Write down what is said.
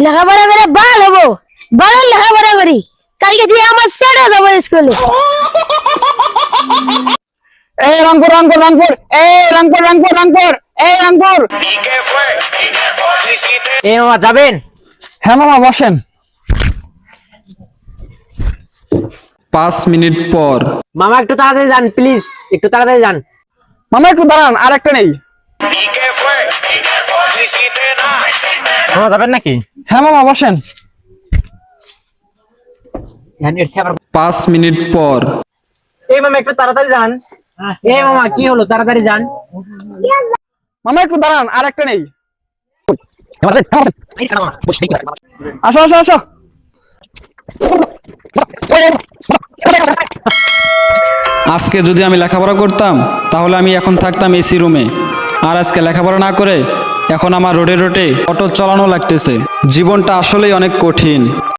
লেখাপড়া করে বাল হবো, বাল লেখাপড়া করি, কালকে দিয়ে আমার সেটা যাবো স্কুলে। এই রংপুর রংপুর রংপুর, এই রংপুর রংপুর রংপুর, এই রংপুর। এ মামা যাবেন? হ্যাঁ মামা বসেন। 5 মিনিট পর। মামা একটু তাড়াতাড়ি যান প্লিজ, একটু তাড়াতাড়ি যান। মামা একটু দাঁড়ান, আর একটা নেই। মামা যাবেন নাকি? হ্যাঁ মামা বসেন। 5 মিনিট পর। এই মামা একটু তাড়াতাড়ি যান। এই মামা কি হলো, তাড়াতাড়ি যান। মামা একটু দাঁড়ান, আর একটা নেই। আসো আসো আসো। আজকে যদি আমি লেখাপড়া করতাম তাহলে আমি এখন থাকতাম এসি রুমে, আর আজকে লেখাপড়া না করে এখন আমার রোডে রোডে অটো চালানো লাগতেছে। জীবনটা আসলেই অনেক কঠিন।